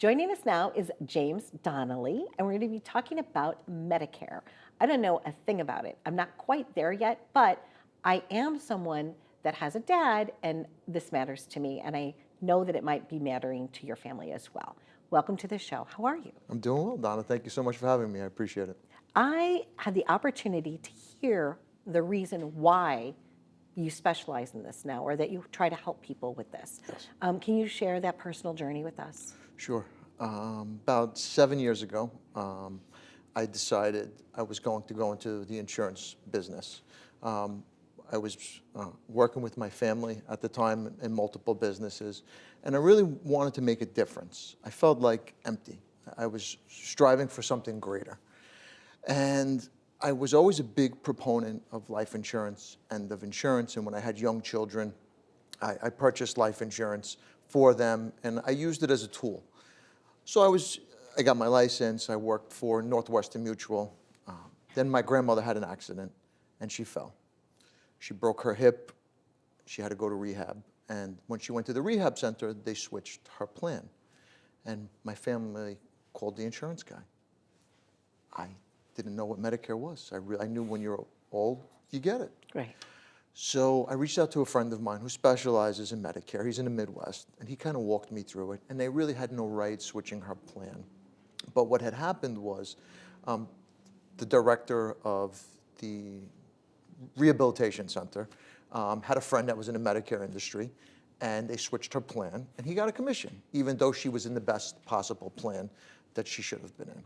Joining us now is James Donnelly, and we're going to be talking about Medicare. I don't know a thing about it. I'm not quite there yet, but I am someone that has a dad, and this matters to me, and I know that it might be mattering to your family as well. Welcome to the show. How are you? I'm doing well, Donna. Thank you so much for having me. I appreciate it. I had the opportunity to hear the reason why you specialize in this now, or that you try to help people with this. Yes. Can you share that personal journey with us? Sure. About 7 years ago, I decided I was going to go into the insurance business. I was working with my family at the time in multiple businesses, and I really wanted to make a difference. I felt like empty. I was striving for something greater. And I was always a big proponent of life insurance and of insurance, and when I had young children, I purchased life insurance for them, and I used it as a tool. So I got my license, I worked for Northwestern Mutual. Then my grandmother had an accident, and she fell. She broke her hip, she had to go to rehab, and when she went to the rehab center, they switched her plan. And my family called the insurance guy. I didn't know what Medicare was. I knew when you're old, you get it. Right. So I reached out to a friend of mine who specializes in Medicare. He's in the Midwest, and he kind of walked me through it, and they really had no right switching her plan. But what had happened was the director of the rehabilitation center had a friend that was in the Medicare industry, and they switched her plan, and he got a commission, even though she was in the best possible plan that she should have been in.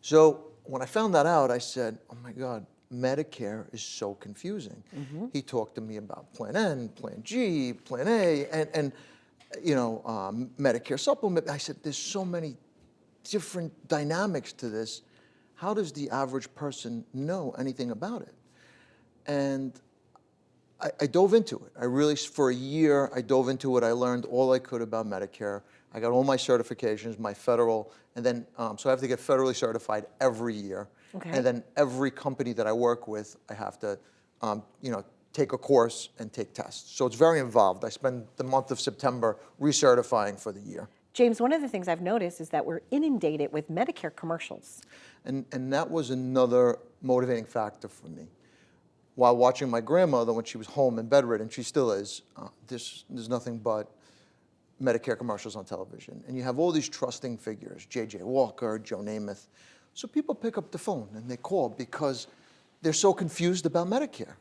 So when I found that out, I said, oh my God, Medicare is so confusing. Mm-hmm. He talked to me about Plan N, Plan G, Plan A, and Medicare supplement. I said, there's so many different dynamics to this. How does the average person know anything about it? And I dove into it. For a year, I dove into it. I learned all I could about Medicare. I got all my certifications, my federal, and then, so I have to get federally certified every year. Okay. And then every company that I work with, I have to, take a course and take tests. So it's very involved. I spend the month of September recertifying for the year. James, one of the things I've noticed is that we're inundated with Medicare commercials. And that was another motivating factor for me. While watching my grandmother when she was home and bedridden, she still is, there's nothing but Medicare commercials on television. And you have all these trusting figures, J.J. Walker, Joe Namath. So people pick up the phone and they call because they're so confused about Medicare.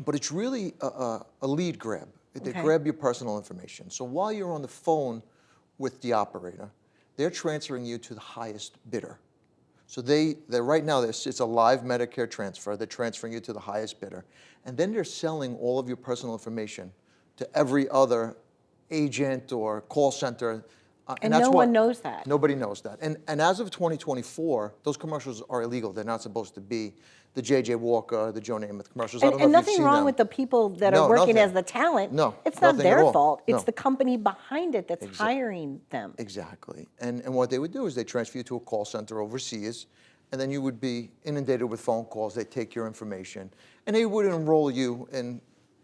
But it's really a lead grab. They grab your personal information. So while you're on the phone with the operator, they're transferring you to the highest bidder. So they're right now, it's a live Medicare transfer. They're transferring you to the highest bidder. And then they're selling all of your personal information to every other agent or call center. And no one knows that. Nobody knows that. And as of 2024, those commercials are illegal. They're not supposed to be the J.J. Walker, the Joe Namath commercials. I don't know And if you've nothing seen wrong them. with the people that are working nothing. as the talent. No, it's not nothing their at all. fault. It's No. the company behind it that's hiring them. Exactly. And what they would do is they transfer you to a call center overseas, and then you would be inundated with phone calls. They take your information, and they would enroll you in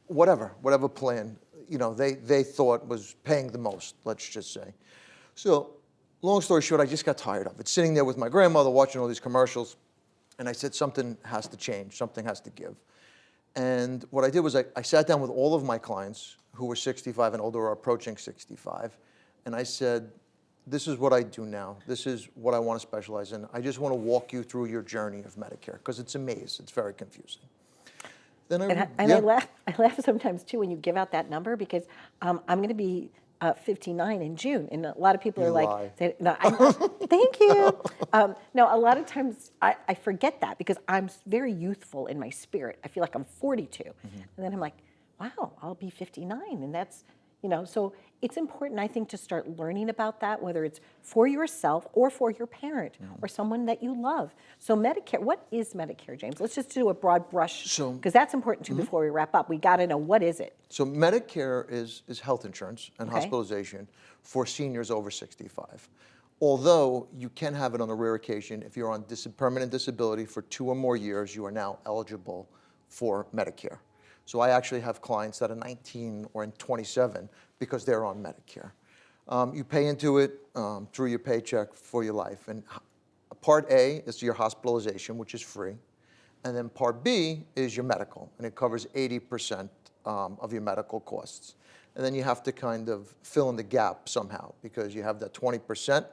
whatever plan they thought was paying the most, let's just say. So long story short, I just got tired of it. Sitting there with my grandmother watching all these commercials, and I said, something has to change, something has to give. And what I did was I sat down with all of my clients who were 65 and older or approaching 65, and I said, this is what I do now. This is what I want to specialize in. I just want to walk you through your journey of Medicare, because it's a maze. It's very confusing. Then I laugh sometimes too when you give out that number, because I'm going to be 59 in June, and a lot of people are like, thank you. No, a lot of times I forget that because I'm very youthful in my spirit. I feel like I'm 42, and then I'm like, wow, I'll be 59, and that's, so it's important, I think, to start learning about that, whether it's for yourself or for your parent or someone that you love. So Medicare, what is Medicare, James? Let's just do a broad brush, because that's important too before we wrap up. We got to know, what is it? So Medicare is health insurance and hospitalization for seniors over 65. Although you can have it on a rare occasion, if you're on permanent disability for 2 or more years, you are now eligible for Medicare. So I actually have clients that are 19 or 27 because they're on Medicare. You pay into it through your paycheck for your life. And Part A is your hospitalization, which is free. And then Part B is your medical, and it covers 80% of your medical costs. And then you have to kind of fill in the gap somehow, because you have that 20%,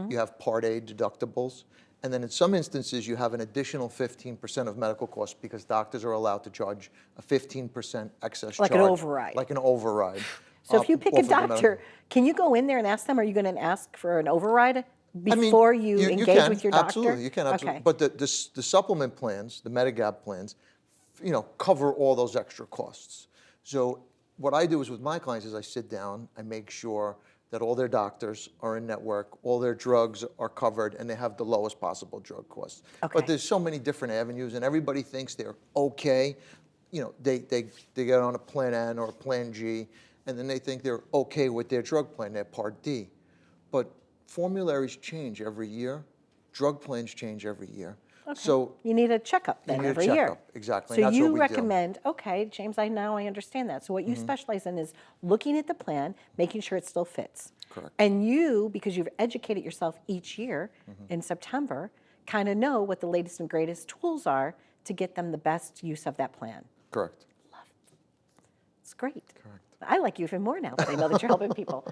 you have Part A deductibles, and then in some instances you have an additional 15% of medical costs because doctors are allowed to charge a 15% excess Like charge. an override. Like an override. So if you pick off a of the medical. doctor, can you go in there and ask them, are you going to ask for an override I mean, before you engage can, with your doctor? absolutely, you can, absolutely. Okay. But the supplement plans, the Medigap plans, cover all those extra costs. So what I do is with my clients is I sit down, I make sure that all their doctors are in network, all their drugs are covered, and they have the lowest possible drug costs. Okay. But there's so many different avenues, and everybody thinks they're okay. They get on a Plan N or a Plan G, and then they think they're okay with their drug plan, their Part D. But formularies change every year. Drug plans change every year. Okay. So you need a checkup then you need every a year. checkup, exactly. So and that's you what we recommend, okay, James, now I understand that. So what you specialize in is looking at the plan, making sure it still fits. Correct. And you, because you've educated yourself each year in September, kind of know what the latest and greatest tools are to get them the best use of that plan. do. Correct. It's great. Correct. I like you even more now that I know that you're helping people.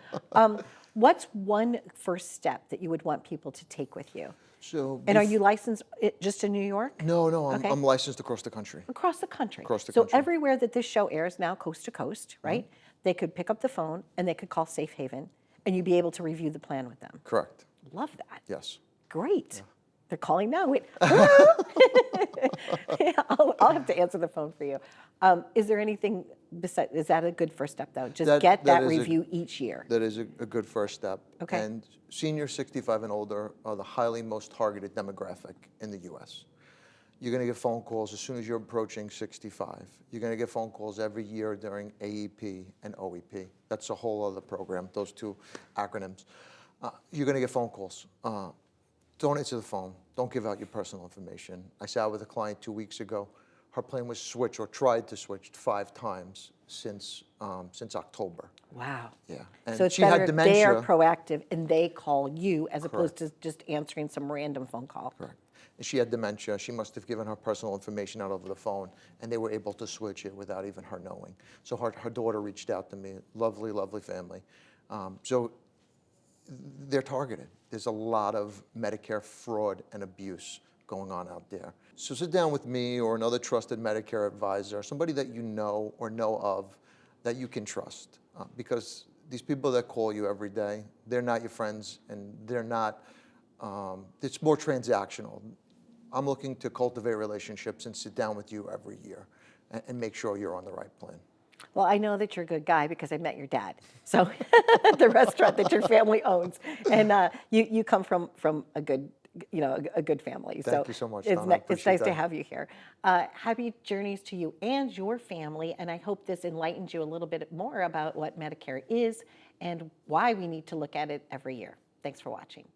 What's one first step that you would want people to take with you? So And are you licensed just in New York? No, Okay. I'm licensed across the country. Across the country. Across the So country. everywhere that this show airs now, coast to coast, right? They could pick up the phone and they could call Safe Haven, and you'd be able to review the plan with them. Correct. Love that. Yes. Great. They're calling now. Wait. Yeah, I'll have to answer the phone for you. Is there anything besides? Is that a good first step though? Just get that is review each year. That is a good first step. Okay. And seniors 65 and older are the highly most targeted demographic in the U.S. You're going to get phone calls as soon as you're approaching 65. You're going to get phone calls every year during AEP and OEP. That's a whole other program, those two acronyms. You're going to get phone calls. Don't answer the phone. Don't give out your personal information. I sat with a client 2 weeks ago. Her plan was switched or tried to switch 5 times since October. Wow. Yeah. And So it's she better had if dementia. they are proactive and they call you as opposed to just answering some random phone call. Correct. And she had dementia. She must have given her personal information out over the phone, and they were able to switch it without even her knowing. So her daughter reached out to me. Lovely, lovely family. So they're targeted. There's a lot of Medicare fraud and abuse going on out there. So sit down with me or another trusted Medicare advisor, somebody that you know or know of that you can trust. Because these people that call you every day, they're not your friends, and they're not, it's more transactional. I'm looking to cultivate relationships and sit down with you every year and make sure you're on the right plan. Well, I know that you're a good guy because I met your dad. So the restaurant that your family owns, and you come from a good, a good family. Thank you so much, It's, Donna. I it's appreciate nice to that. have you here. Happy journeys to you and your family, and I hope this enlightens you a little bit more about what Medicare is and why we need to look at it every year. Thanks for watching.